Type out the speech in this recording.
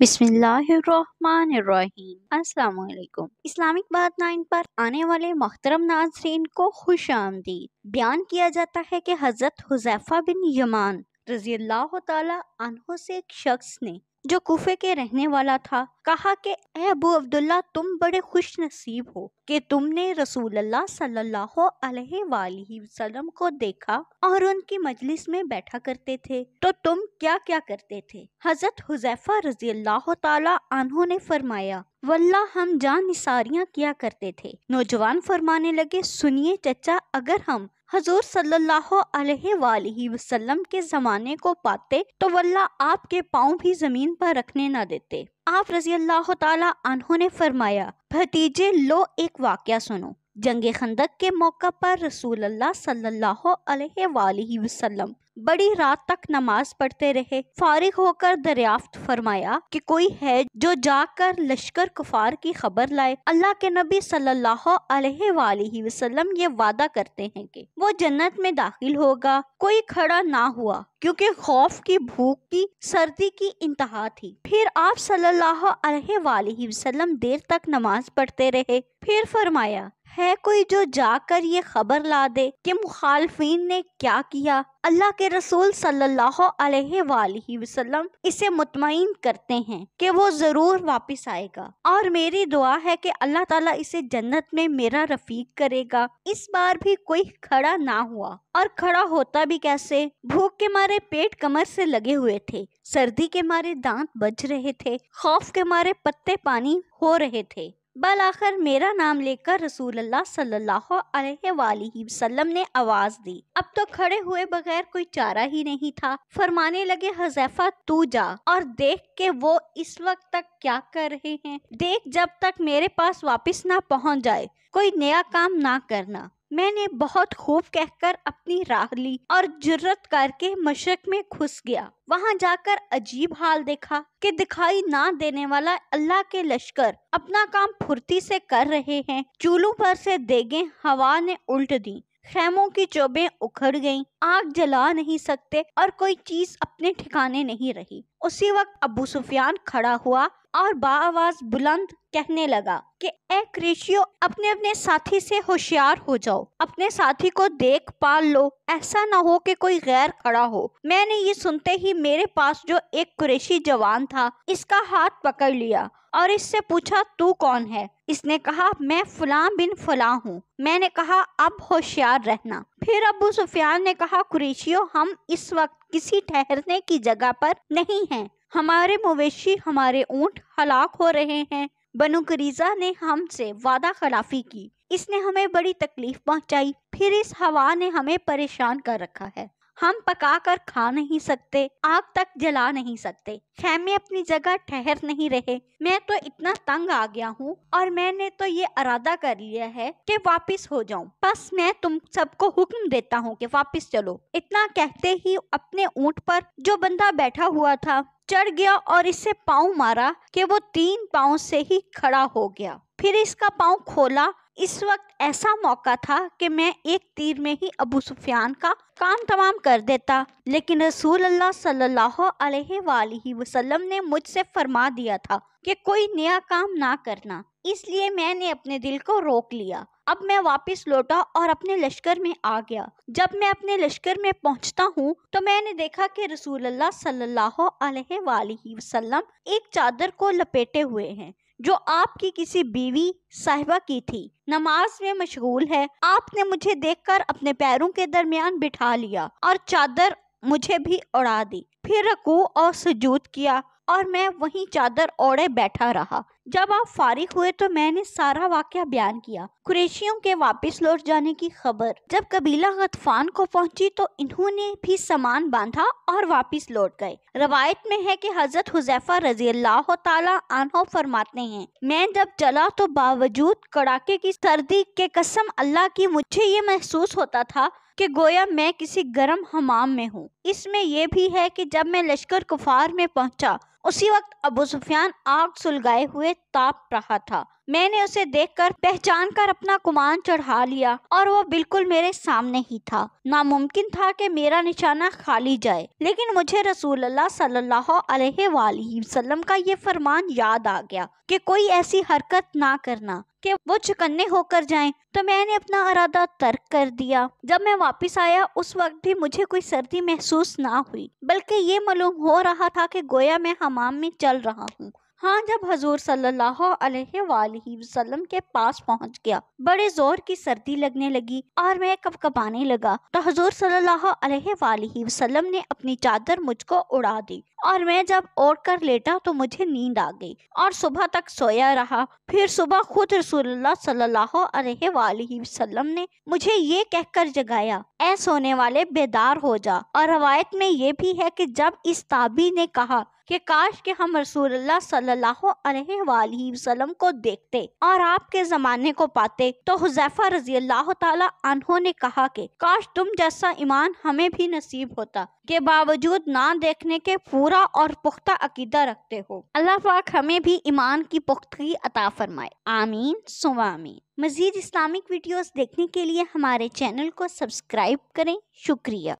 بسم اللہ الرحمن الرحیم۔ السلام علیکم۔ اسلامک بات 9 پر آنے والے محترم ناظرین کو خوش آمدید۔ بیان کیا جاتا ہے کہ حضرت حذیفہ بن یمان رضی اللہ تعالی عنہ سے ایک شخص نے جو کوفے کے رہنے والا تھا کہا کہ اے ابو عبداللہ، تم بڑے خوش نصیب ہو کہ تم نے رسول اللہ صلی اللہ علیہ وآلہ وسلم کو دیکھا اور ان کی مجلس میں بیٹھا کرتے تھے، تو تم کیا کیا کرتے تھے؟ حضرت حذیفہ رضی اللہ تعالی عنہ نے فرمایا، واللہ ہم جان نثاریاں کیا کرتے تھے۔ نوجوان فرمانے لگے، سنیے چچا، اگر ہم حضور صلی اللہ علیہ وآلہ وسلم کے زمانے کو پاتے تو واللہ آپ کے پاؤں بھی زمین پر رکھنے نہ دیتے۔ آپ رضی اللہ تعالی عنہ نے فرمایا، بھتیجے لو ایک واقعہ سنو۔ جنگ خندق کے موقع پر رسول اللہ صلی اللہ علیہ وآلہ وسلم بڑی رات تک نماز پڑھتے رہے۔ فارغ ہو کر دریافت فرمایا کہ کوئی ہے جو جا کر لشکر کفار کی خبر لائے۔ اللہ کے نبی صلی اللہ علیہ وآلہ وسلم یہ وعدہ کرتے ہیں کہ وہ جنت میں داخل ہوگا۔ کوئی کھڑا نہ ہوا کیونکہ خوف کی، بھوک کی، سردی کی انتہا تھی۔ پھر آپ صلی اللہ علیہ وآلہ وسلم دیر تک نماز پڑھتے رہے۔ پھر فرمایا، ہے کوئی جو جا کر یہ خبر لا دے کہ مخالفین نے کیا کیا؟ اللہ کے رسول صلی اللہ علیہ وآلہ وسلم اسے مطمئن کرتے ہیں کہ وہ ضرور واپس آئے گا، اور میری دعا ہے کہ اللہ تعالیٰ اسے جنت میں میرا رفیق کرے گا۔ اس بار بھی کوئی کھڑا نہ ہوا، اور کھڑا ہوتا بھی کیسے؟ بھوک کے مارے پیٹ کمر سے لگے ہوئے تھے، سردی کے مارے دانت بج رہے تھے، خوف کے مارے پتے پانی ہو رہے تھے۔ بالآخر میرا نام لے کر رسول اللہ صلی اللہ علیہ وآلہ وسلم نے آواز دی۔ اب تو کھڑے ہوئے بغیر کوئی چارہ ہی نہیں تھا۔ فرمانے لگے، حذیفہ تو جا اور دیکھ کہ وہ اس وقت تک کیا کر رہے ہیں، دیکھ جب تک میرے پاس واپس نہ پہنچ جائے کوئی نیا کام نہ کرنا۔ میں نے بہت خوب کہہ کر اپنی راہ لی اور جرأت کر کے مشرق میں گھس گیا۔ وہاں جا کر عجیب حال دیکھا کہ دکھائی نہ دینے والا اللہ کے لشکر اپنا کام پھرتی سے کر رہے ہیں۔ چولہوں پر سے دیگیں ہوا نے الٹ دیں، خیموں کی چوبیں اکھڑ گئیں، آگ جلا نہیں سکتے اور کوئی چیز اپنے ٹھکانے نہیں رہی۔ اسی وقت ابو سفیان کھڑا ہوا اور بآواز بلند کہنے لگا کہ اے قریشیو، اپنے اپنے ساتھی سے ہوشیار ہو جاؤ، اپنے ساتھی کو دیکھ پال لو، ایسا نہ ہو کہ کوئی غیر کھڑا ہو۔ میں نے یہ سنتے ہی میرے پاس جو ایک قریشی جوان تھا اس کا ہاتھ پکڑ لیا اور اس سے پوچھا، تو کون ہے؟ اس نے کہا، میں فلاں بن فلاں ہوں۔ میں نے کہا، اب ہوشیار رہنا۔ پھر ابو سفیان نے کہا، قریشیو، ہم اس وقت کسی ٹھہرنے کی جگہ پر نہیں ہیں، ہمارے مویشی، ہمارے اونٹ ہلاک ہو رہے ہیں۔ بنو قریظہ نے ہم سے وعدہ خلافی کی، اس نے ہمیں بڑی تکلیف پہنچائی، پھر اس ہوا نے ہمیں پریشان کر رکھا ہے، ہم پکا کر کھا نہیں سکتے، آگ تک جلا نہیں سکتے، خیمے اپنی جگہ ٹھہر نہیں رہے۔ میں تو اتنا تنگ آ گیا ہوں اور میں نے تو یہ ارادہ کر لیا ہے کہ واپس ہو جاؤں، بس میں تم سب کو حکم دیتا ہوں کہ واپس چلو۔ اتنا کہتے ہی اپنے اونٹ پر جو بندہ بیٹھا ہوا تھا چڑھ گیا اور اس سے پاؤں مارا کہ وہ 3 پاؤں سے ہی کھڑا ہو گیا۔ پھر اس کا پاؤں کھولا۔ اس وقت ایسا موقع تھا کہ میں ایک تیر میں ہی ابو سفیان کا کام تمام کر دیتا، لیکن رسول اللہ صلی اللہ علیہ وآلہ وسلم نے مجھ سے فرما دیا تھا کہ کوئی نیا کام نہ کرنا، اس لیے میں نے اپنے دل کو روک لیا۔ اب میں واپس لوٹا اور اپنے لشکر میں آ گیا۔ جب میں اپنے لشکر میں پہنچتا ہوں تو میں نے دیکھا کہ رسول اللہ صلی اللہ علیہ وآلہ وسلم ایک چادر کو لپیٹے ہوئے ہیں جو آپ کی کسی بیوی صاحبہ کی تھی، نماز میں مشغول ہے۔ آپ نے مجھے دیکھ کر اپنے پیروں کے درمیان بٹھا لیا اور چادر مجھے بھی اڑا دی، پھر رکوع اور سجود کیا اور میں وہیں چادر اوڑے بیٹھا رہا۔ جب آپ فارغ ہوئے تو میں نے سارا واقعہ بیان کیا۔ قریشیوں کے واپس لوٹ جانے کی خبر جب قبیلہ غطفان کو پہنچی تو انہوں نے بھی سامان باندھا اور واپس لوٹ گئے۔ روایت میں ہے کہ حضرت حذیفہ رضی اللہ تعالی عنہ فرماتے ہیں، میں جب چلا تو باوجود کڑاکے کی سردی کے قسم اللہ کی مجھے یہ محسوس ہوتا تھا کہ گویا میں کسی گرم حمام میں ہوں۔ اس میں یہ بھی ہے کہ جب میں لشکر کفار میں پہنچا اسی وقت ابو سفیان آگ سلگائے ہوئے تاپ رہا تھا۔ میں نے اسے دیکھ کر پہچان کر اپنا کمان چڑھا لیا اور وہ بالکل میرے سامنے ہی تھا۔ ناممکن تھا کہ میرا نشانہ خالی جائے، لیکن مجھے رسول اللہ صلی اللہ علیہ وآلہ وسلم کا یہ فرمان یاد آ گیا کہ کوئی ایسی حرکت نہ کرنا کہ وہ چکنے ہو کر جائیں، تو میں نے اپنا ارادہ ترک کر دیا۔ جب میں واپس آیا اس وقت بھی مجھے کوئی سردی محسوس نہ ہوئی، بلکہ یہ معلوم ہو رہا تھا کہ گویا میں حمام میں چل رہا ہوں۔ ہاں، جب حضور صلی اللہ علیہ وآلہ وسلم کے پاس پہنچ گیا، بڑے زور کی سردی لگنے لگی اور میں کپکپانے لگا، تو حضور صلی اللہ علیہ وآلہ وسلم نے اپنی چادر مجھ کو اڑا دی اور میں جب اوڑھ کر لیٹا تو مجھے نیند آ گئی اور صبح تک سویا رہا۔ پھر صبح خود رسول اللہ صلی اللہ علیہ وآلہ وسلم نے مجھے یہ کہہ کر جگایا، اے سونے والے، بیدار ہو جا۔ اور روایت میں یہ بھی ہے کہ جب اس تابعی نے کہا کہ کاش کہ ہم رسول اللہ صلی اللہ علیہ وآلہ وسلم کو دیکھتے اور آپ کے زمانے کو پاتے، تو حذیفہ رضی اللہ تعالی عنہ نے کہا کہ کاش تم جیسا ایمان ہمیں بھی نصیب ہوتا کہ باوجود نہ دیکھنے کے پورا اور پختہ عقیدہ رکھتے ہو۔ اللہ پاک ہمیں بھی ایمان کی پختگی عطا فرمائے، آمین ثم آمین۔ مزید اسلامک ویڈیوز دیکھنے کے لیے ہمارے چینل کو سبسکرائب کریں۔ شکریہ۔